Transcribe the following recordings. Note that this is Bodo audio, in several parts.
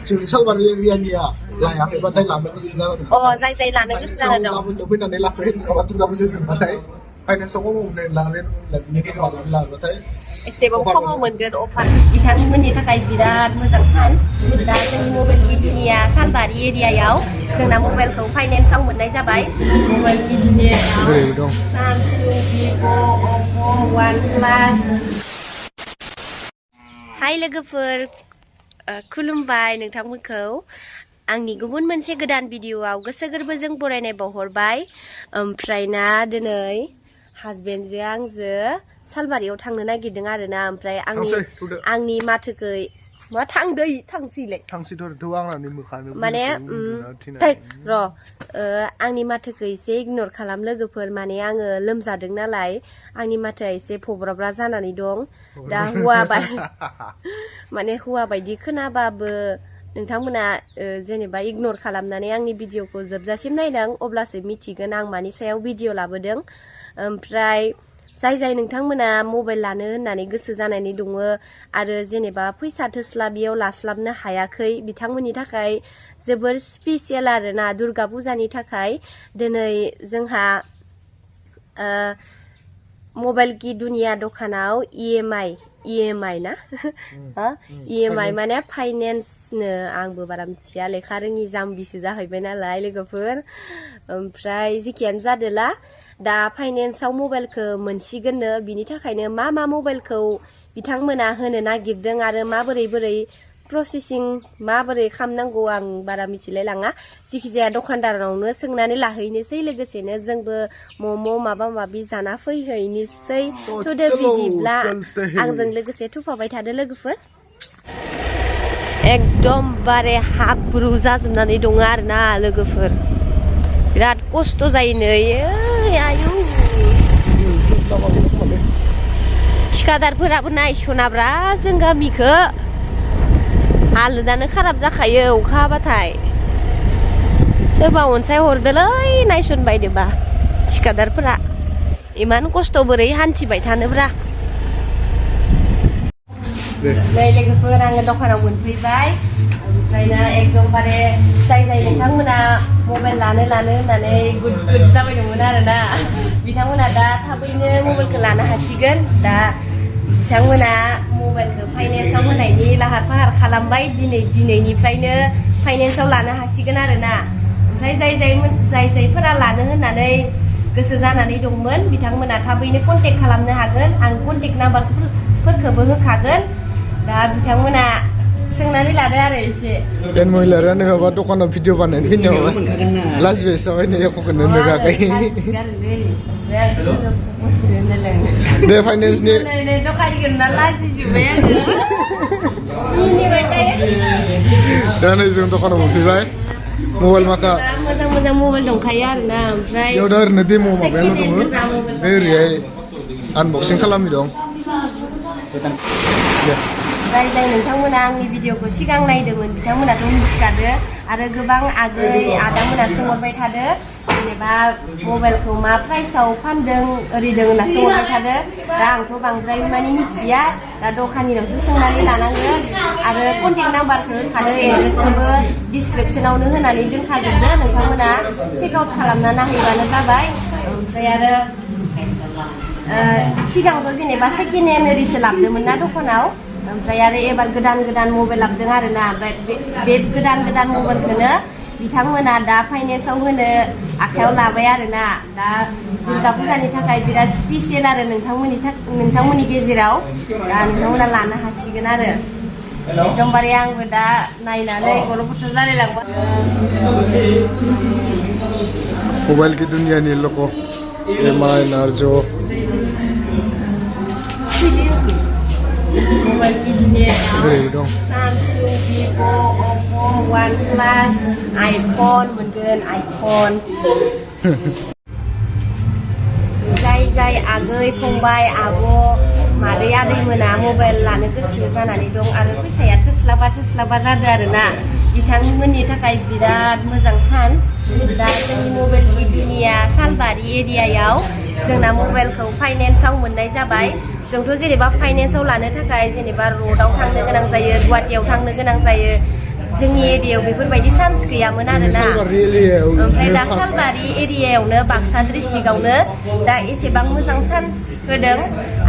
जोंनि सालबारि एरियानिया लायाखैबाथाय लानो गोसो जादों जाय लानो गोसो जाना दं गाबोननो फैनानै लाफै नङाबा दुर्गा फुजा जोबबाथाय फाइनान्सआव मावनानै लाबाथाय एसेबाबो खमाव मोनगोन अफार बिथांमोननि थाखाय बिराद मोजां चान्स दा जोंनि मबाइल गिदिनिया सालबारि एरियायाव जोंना मबाइलखौ फाइनान्सआव मोननाय जाबाय मबाइल गिदिनियाव सामसुं भिभ' अप्प' वान प्लास हाय लोगोफोर खुलुमबाय नोंथांमोनखौ आंनि गुबुन मोनसे गोदान भिडिअआव गोसो गोरबोजों बरायनाय बावहरबाय ओमफ्राय ना दिनै हासबेन्डजों आंजों सालबारियाव थांनो नागिरदों आरोना ओमफ्राय आंनि माथोखै मा थांसैलाय माने र' आंनि माथोखौ एसे इगनर खालाम लोगोफोर माने आङो लोमजादों नालाय आंनि माथोआ एसे फब्राब्रा जानानै दं दा हौवा बायदि खोनाबाबो नोंथांमोना जेनेबा इगनर खालामनानै आंनि भिडिअखौ जोबजासिम नायदों अब्लासो मिथिगोन आं मानि सायाव भिडिअ लाबोदों ओमफ्राय जाय नोंथांमोना मबाइल लानो होननानै गोसो जानानै दङ आरो जेनेबा फैसा थोस्लाबियाव लास्लाबनो हायाखै बिथांमोननि थाखाय जोबोर स्पेसियेल आरोना दुर्गा फुजानि थाखाय दिनै जोंहा मबाइल की दुनिया दखानाव EMI ना EMI माने फाइनेन्सनो आंबो बारा मिथिया लेखा रोङि जाम्बिसो जाहैबाय नालाय लोगोफोर ओमफ्राय जिखियानो जादोला दा फाइनेन्सआव मबाइलखौ मोनसिगोननो बिनि थाखायनो मा मबाइलखौ बिथांमोना होनो नागिरदों आरो माबोरै प्रसेसिं माबोरै खालामनांगौ आं बारा मिथिलाय लाङा जिखिजाया दखानदारनावनो सोंनानै लाहैनोसै लोगोसेनो जोंबो मम' माबा माबि जाना फैहैनोसै थुदो बिदिब्ला आंजों लोगोसे थुफाबाय थादो लोगोफोर एकदमबारे हाब्रु जाजोबनानै दङ आरोना लोगोफोर बिराद खस्थ' जायो नै आयु थिखादारफोराबो नायसनाब्रा जों गामिखौ हालोदानो खाराब जाखायो अखा हाबाथाय सोरबा अनसाय हरदोलै नायसनबायदोबा थिखादारफोरा इमान खस्थ' बोरै हान्थिबाय थानोब्रा नै लोगोफोर आङो दखानाव मोनफैबाय ओमफ्रायना एकदमबारे जाय नोंथांमोना मबाइल लानो होननानै गुद जाबाय दंमोन आरोना बिथांमोना दा थाबैनो मबाइलखौ लानो हासिगोन दा बिथांमोना मबाइलखौ फाइनेन्सआव होनायनि लाहार फाहार खालामबाय दिनैनिफ्रायनो फाइनेन्सआव लानो हासिगोन आरोना ओमफ्राय जायफोरा लानो होननानै गोसो जानानै दंमोन बिथांमोना थाबैनो कन्टेक्ट खालामनो हागोन आं कन्टेक्ट नाम्बारफोरखौबो होखागोन दा बिथांमोना सोंनानै लादो आरो एसे महिलायानो माबा दखानाव भिडिअ बानायनो फैनायाव लाजिबाय जाबाय नै एख'खौनो नुवाखै दे फाइनेन्सनि दा नै जों दखानाव मोनफैबाय मबाइल माखा मोजां मबाइल दंखायो आरोना ओमफ्राय बेयाव दा ओरैनो डेम' माबायाल' दङ ओरैहाय आनबक्सिं खालामि दं जाय नोंथांमोना आंनि भिडिअखौ सिगां नायदोंमोन बिथांमोनाथ' मिथिखादो आरो गोबां आदामोना सोंहरबाय थादो जेनेबा मबाइलखौ मा प्राइसआव फानदों ओरैदों होनना सोंहरबाय थादो दा आंथ' बांद्राय माने मिथिया दा दखानिनावसो सोंनानै लानांगोन आरो कन्टेक्ट नाम्बारखौ होखादो एड्रेसखौबो डिसक्रिपसनावनो होनानै दोनखाजोबदो नोंथांमोना चेक आउट खालामना नायहैबानो जाबाय ओमफ्राय आरो सिगांथ' जेनेबा सेकेन्ड हेन्ड ओरैसो लाबोदोंमोन ना दखानाव ओमफ्राय आरो एबार गोदान मबाइल लाबोदों आरोना ओमफ्राय बे गोदान मबाइलखौनो बिथांमोना दा फाइनेन्सआव होनो आखायाव लाबाय आरोना दा दुर्गा फुजानि थाखाय बिराद स्पेसियेल आरो नोंथांमोननि गेजेराव दा नोंथांमोना लानो हासिगोन आरो एकदमबारे आंबो दा नायनानै गरम बोथोर जालायलांबाय मबाइल की दुनियानि लोगो EMI नार्जो मबाइल गिदिरनियाव सामसुं भिभ' अप्प' वान प्लास आइफन मोनगोन आइफन जाय आगै फंबाय आब' मादै आदैमोना मबाइल लानो गोसो जानानै दं आरो फैसाया थोस्लाबा जादों आरोना बिथांमोननि थाखाय बिराद मोजां चान्स दा जोंनि मबाइल की दुनिया सालबारि एरियायाव जोंना मबाइलखौ फाइनेन्सआव मोननाय जाबाय जोंथ' जेनेबा फाइनेन्सआव लानो थाखाय जेनेबा रडआव थांनो गोनां जायो गुवाहाटियाव थांनो गोनां जायो जोंनि एरियायाव बेफोरबायदि चान्स गैयामोन आरोना सालबारि एरियायाव ओमफ्राय दा सालबारि एरियायावनो बाक्सा डिस्ट्रिक्टआवनो दा एसेबां मोजां चान्स होदों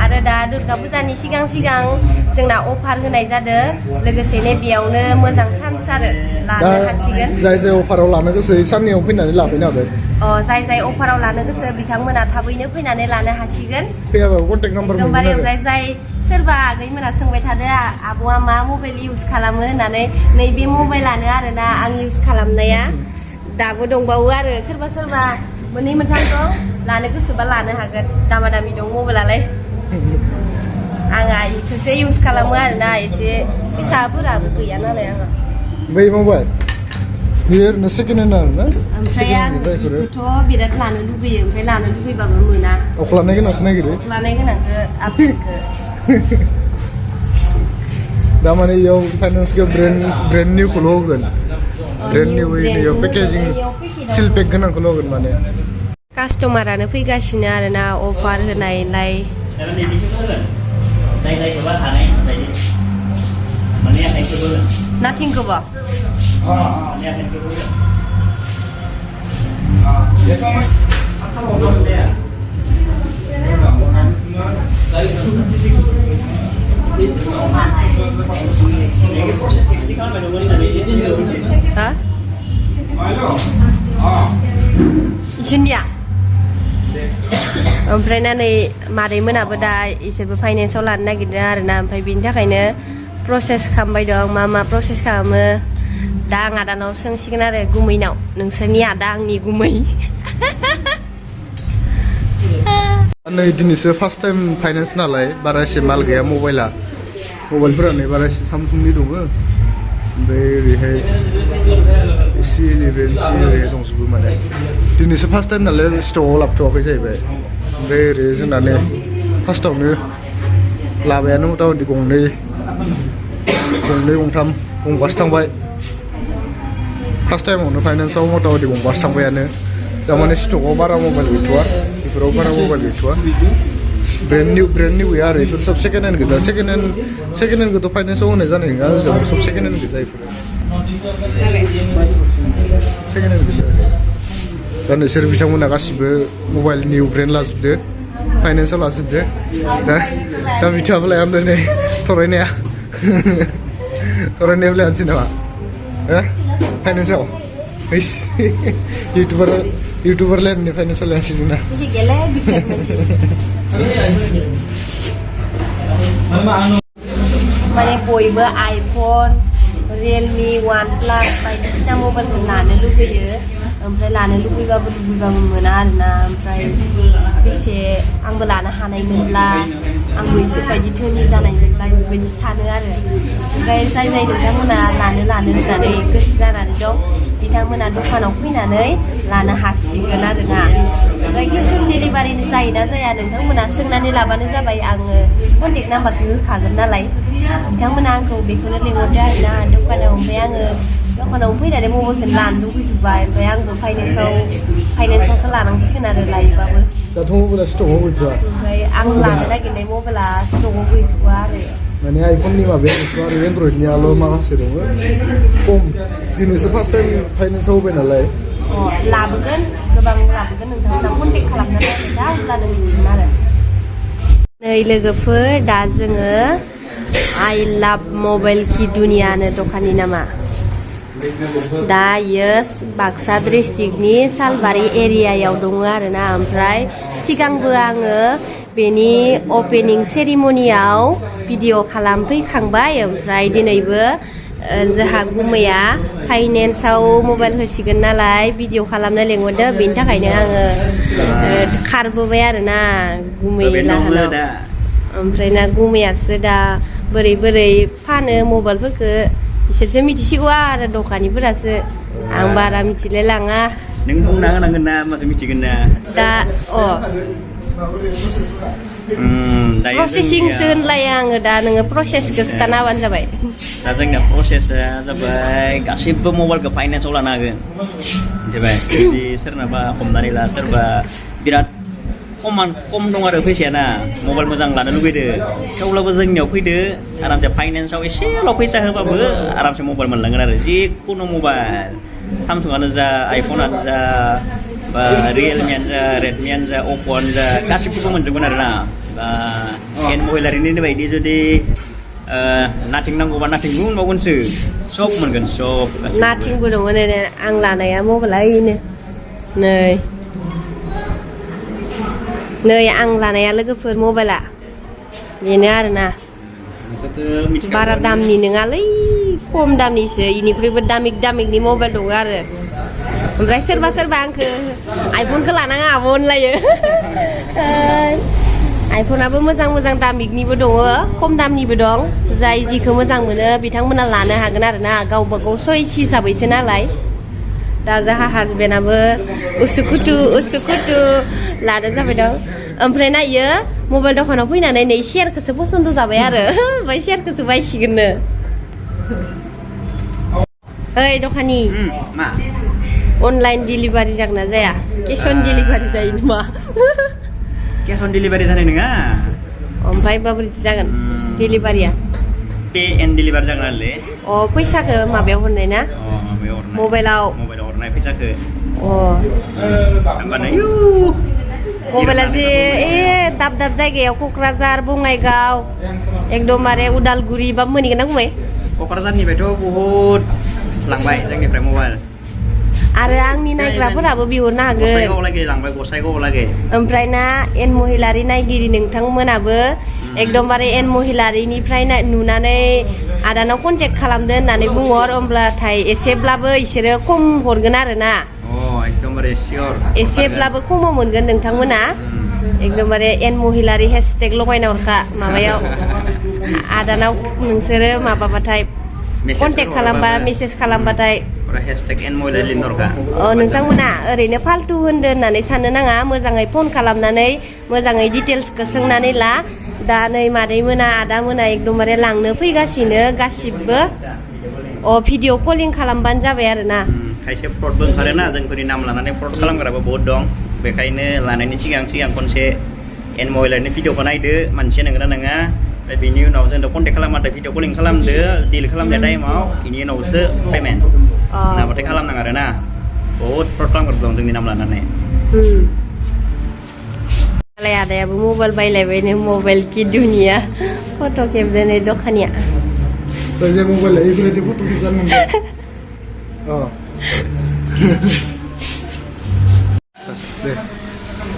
आरो दा दुर्गा फुजानि सिगां सिगां जोंना अफार होनाय जादों लोगोसेनो बेयावनो मोजां चान्स आरो लानो हासिगोन जाय जाय अफाराव लानो गोसो साननैयाव फैनानै लाफैनो हागोन जाय जाय अफाराव लानो गोसो बिथांमोना थाबैनो फैनानै लानो हासिगोन फैयाबाबो कन्टेक्ट नाम्बार मोनगोन आरो ओमफ्राय जाय सोरबा आगैमोना सोंबाय थादो आब'आ मा मबाइल इउज खालामो होननानै नैबे मबाइलानो आरोना आं इउज खालामनाया दाबो दंबावो आरो सोरबा सोरबा मोननै मोनथाम दं लानो गोसोबा लानो हागोन दामा दामि दं मबाइलालाय आंहा इखौसो इउज खालामो आरोना एसे फैसाफोराबो गैया नालाय आंहा बै मबाइल बेयो ओरैनो सेकेन्ड हेन्ड आरोना ओमफ्राय आं बेखौथ' बिराद लानो लुगैयो ओमफ्राय लानो लुगैबाबो मोना अख्लानाय गोनांसो नागिरो लानाय गोनांखौ आफेलखौ दामाने इयाव फाइनान्सखौ ब्रेन्ड निउखौल' होगोन ब्रेन्ड निउ इयाव पेकेजिं सिल पेक गोनांखौल' होगोन माने कास्टमारानो फैगासिनो आरोना अफार होनायलाय नाथिंखौबो ha? इसोरनिया ओमफ्राय ना नै मादैमोनाबो दा इसोरबो फाइनेन्सआव लानो नागिरदों आरोना ओमफ्राय बिनि थाखायनो प्रसेस खालामबाय दं मा प्रसेस खालामो दा आं आदानाव सोंसिगोन आरो गुमैनाव नोंसोरनि आदा आंनि गुमै नै दिनैसो फार्स्ट टाइम फाइनान्स नालाय बारा एसे माल गैया मबाइलफोरानो बारा एसे सामसुंनि दङ ओमफ्राय ओरैहाय एसे ओरैहाय दंजोबो माने दिनैसो फार्स्ट टाइम नालाय स्टकआव लाबोथ'वाखै जाहैबाय ओमफ्राय ओरै जोंना नै फार्स्टआवनो लाबायानो मथा मथि गंनै गंथाम गंबासो थांबाय फार्स्ट टाइमावनो फाइनान्सआव मथा मथि गंबासो थांबायानो थारमाने स्टकआव बारा मबाइल गैथ'वा बेफोराव बारा मबाइल गैथ'वा ब्रेन्ड निउ गैया आरो बेफोर सब सेकेन्ड हेन्ड गोजा सेकेन्ड हेन्डखौथ' फाइनान्सआव होनाय जानाय नङा जों सब सेकेन्ड हेन्ड गोजा बेफोरो सेकेन्ड हेन्ड गोजा दा नोंसोर बिथांमोना गासिबो मबाइल निउ ब्रेन्ड लाजोबदो फाइनान्सआव लाजोबदो दा बिथाङाबो लायामोन नै थरायनायाव लायानोसै नामा फाइनान्सआव इउटुबार लाइननि फाइनान्सआव लायानोसै जोंना माने बयबो आइफन रियेलमि OnePlus बायदिसिना मबाइलखौ लानो लुगैयो ओमफ्राय लानो लुगैबाबो मोना आरोना ओमफ्राय बेसे आंबो लानो हानायमोनब्ला आंबो इसोरबायदि धोनि जानायमोनब्ला बेबायदि सानो आरो ओमफ्राय जाय नोंथांमोना लानो होननानै गोसो जानानै दं बिथांमोना दखानाव फैनानै लानो हासिगोन आरोना ओमफ्राय केस अन डेलिभारिनि जायोना जाया नोंथांमोना सोंनानै लाबानो जाबाय आङो कन्टेक्ट नाम्बारखौ होखागोन नालाय बिथांमोना आंखौ बेखौनो लिंहरदो आरोना दखानाव ओमफ्राय आङो दखानाव फैनानै मबाइलखौ लानो लुगैजोब्बाय ओमफ्राय आंबो फाइनान्सआवसो लानांसिगोन आरो लायोबाबो दाथ' मबाइला स्टकआव गैथ'वा ओमफ्राय आं लानो नागिरनाय मबाइला स्टकआव गैथ'वा आरो माने आइफननि माबाया गैथ'वा आरो एन्ड्रइडनियाल' माखासे दङ खम दिनैसो फार्स्ट टाइम फाइनान्सआव होबाय नालाय लाबोगोन गोबां लाबोगोन नोंथांमोना कन्टेक्ट खालामनानै दा अब्लानो मिथिगोन आरो नै लोगोफोर दा जोङो आइ लाभ मबाइल कि दुनियानो दखाननि नामा दा इयो बाक्सा डिस्ट्रिक्टनि सालबारि एरियायाव दङ आरोना ओमफ्राय सिगांबो आङो बेनि ओपनिं सेरिमनियाव भिडिअ खालामफैखांबाय ओमफ्राय दिनैबो जोंहा गुमैया फाइनेन्सआव मबाइल होसिगोन नालाय भिडिअ खालामनो लेंहरदो बेनि थाखायनो आङो खारबोबाय आरोना गुमै लाहानाव ओमफ्राय ना गुमैयासो दा बोरै फानो मबाइलफोरखौ बिसोरसो मिथिसिगौ आरो दखानिफोरासो आं बारा मिथिलाय लाङा नों बुंना होनांगोन ना होमबासो मिथिगोन ना दा प्रसेसिंसो होनलाय आङो दा नोङो प्रसेसखौ खोथाना होबानो जाबाय दा जोंना प्रसेसा जाबाय गासैबो मबाइलखौ फाइनान्सआव लानो हागोन मिथिबाय जुदि सोरनाबा हमनानै ला सोरबा बिराद खम दं आरो फैसायाना मबाइल मोजां लानो लुबैदो थेवब्लाबो जोंनियाव फैदो आरामसे फाइनान्सआव एसेल' फैसा होबाबो आरामसे मबाइल मोनलांगोन आरो जिखुनु मबाइल सामसुंआनो जा आइफनानो जा बा रियेलमियानो जा रेडमियानो जा अप्प'आनो जा गासिबखौबो मोनजोबगोन आरो ना बा एन महिलारिनि बायदि जुदि नाथिं नांगौबा नाथिंबो मोनबावगोनसो सब मोनगोन सब नाथिंबो दङ नै आं लानाया मबाइला इनो नै आं लानाया लोगोफोर मबाइला बेनो आरोना बारा दामनि नङालै खम दामनिसो इनिख्रुइबो दामिकनि मबाइल दङ आरो ओमफ्राय सोरबा आंखो आइफनखौ लानाङा आब' होनलायो आइफनाबो मोजां दामिकनिबो दङ खम दामनिबो दं जाय जिखौ मोजां मोनो बिथांमोना लानो हागोन आरोना गावबा गाव सयस हिसाबैसो नालाय दा जाहा हासबेन्डआबो उसुखुथु लानो जाबाय दं ओमफ्राय नायो मबाइल दखानाव फैनानै नै सेयारखौसो पसन्द जाबाय आरो ओमफ्राय सेयारखौसो बायसिगोननो ओइ दखानि मा अनलाइन डिलिभारि जागोन ना जाया केस अन डिलिभारि जायो नामा केस अन डिलिभारि जानाय नङा ओमफ्राय माबोरै जागोन डिलिभारिया पे एन्ड डिलिभारि जागोन आरोलै अ फैसाखौ माबायाव हरनाय ना माबायाव हरनाय मबाइलाव हरनाय फैसाखौ अ होमबानो मबाइला जे दाब जायगायाव क'क्राझार बङाइगाव एकदमबारे उदालगुरि बा मोनहैगोन ना गुमै क'क्राझारनिफ्रायथ' बहुद लांबाय जोंनिफ्राय मबाइल आरो आंनि नायग्राफोराबो बिहरनो हागोन गसाइगावलागै ओमफ्राय ना एन महिलारि नायगिरि नोंथांमोनाबो एकदमबारे एन महिलारिनिफ्राय नुनानै आदानाव कन्टेक्ट खालामदो होननानै बुंहर होमब्लाथाय एसेब्लाबो इसोरो खम हरगोन आरो ना एकदमबारे सियर एसेब्लाबो खमाव मोनगोन नोंथांमोना एकदमबारे एन महिलारि हेशटेग लगायना हरखा माबायाव आदानाव नोंसोरो माबाबाथाय कन्टेक्ट खालामबा मेसेज खालामबाथाय नोंथांमोना ओरैनो फाल्तु होनदो होननानै साननो नाङा मोजाङै फन खालामनानै मोजाङै डिटेल्सखौ सोंनानै ला दा नै मादै मोना आदा मोना एकदमबारे लांनो फैगासिनो गासिबो भिडिअ कलिं खालामबानो जाबाय आरो ना खायसे फ्रडबो ओंखारोना जोंफोरनि नाम लानानै फ्रड खालामग्राबो बहुत दं बेखायनो लानायनि सिगां खनसे एन महिलारिनि भिडिअखौ नायदो मानसिया नंगौना नङा बिनि उनाव जोंथ' कन्टेक्ट खालामबाथाय भिडिअ कलिं खालामदो डिल खालामनाय टाइमाव बेनि उनावसो पेमेन्ट नाबाथाय खालामनाङा आरो ना बहुद फ्रड खालामग्रा दं जोंनि नाम लानानै आदायाबो मबाइल बायलायबायनो मबाइल कि दुनिया फट' खेबदों दखानिया जाय मबाइल लायो बेबायदि फट' खेबजानो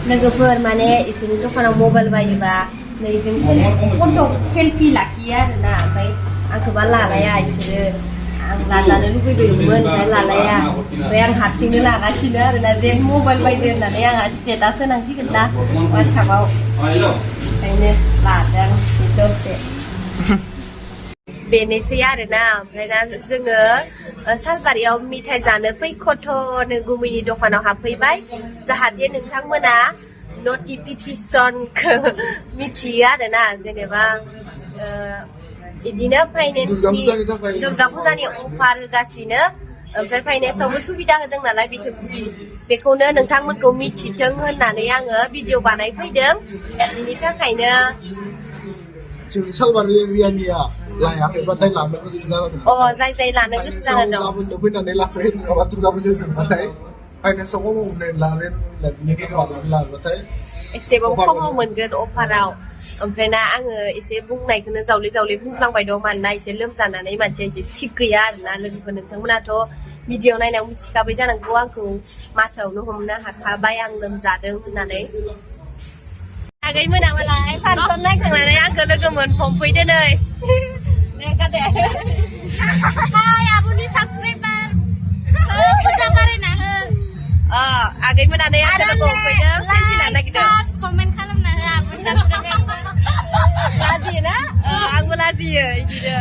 लोगोफोर माने इसोरनि दखानाव मबाइल बायोबा नै जों फट' सेलफि लाखियो आरोना ओमफ्राय आंखौबा लालाया इसोरो आं लाजानो लुगैदोंमोन ओमफ्राय लालाया ओमफ्राय आं हारसिंनो लागासिनो आरोना जे मबाइल बायदो होननानै आंहा स्टेटास होनांसिगोन दा वाट्सएपआव ओंखायनो लादों आं दसे बेनोसै आरोना ओमफ्राय दा जोङो सालबारियाव मिथाइ जानो फैख'थ'नो गुमैनि दखानाव हाबफैबाय जाहाथे नोंथांमोना नटिफिकेसनखौ मिथियो आरोना जेनेबा बिदिनो फाइनेन्सनि दुर्गा फुजानि अफार होगासिनो ओमफ्राय फाइनेन्सआवबो सुबिदा होदों नालाय बेखौनो नोंथांमोनखौ मिथिथों होननानै आङो भिडिअ बानायफैदों बिनि थाखायनो सालबारि एरियानिया लायाखैबाथाय लानो गोसो जादों जाय लानो गोसो जाना दं गाबोननो फैनानै लाफै नङाबा दुर्गा फुजा जोबबाथाय फाइनेन्सआव लाबाथाय एसेबाबो खमाव मोनगोन अफाराव ओमफ्राय ना आङो एसे बुंनायखौनो जावले बुंफ्लांबाय दं मानोना एसे लोमजानानै मानसिया थिग गैया आरोना लोगोफोर नोंथांमोनाथ' भिडिअ नायनायाव मिथिखाबाय जानांगौ आंखौ माथोआवनो हमनो हाखाबाय आं लोमजादों होननानै आगै मोनाबालाय फांसन नायखांनानै आंखौ लोगो मोनफैदो नै हाय आब'नि साबसक्राइबार मोजां बारायना हो आगै मोनानै आंखौ लोगो मोनफैदों सेलफि लानो नागिरदों कमेन्ट खालामना हो आब'नि साबसक्राइबार लाजियो ना आंबो लाजियो बिदिनो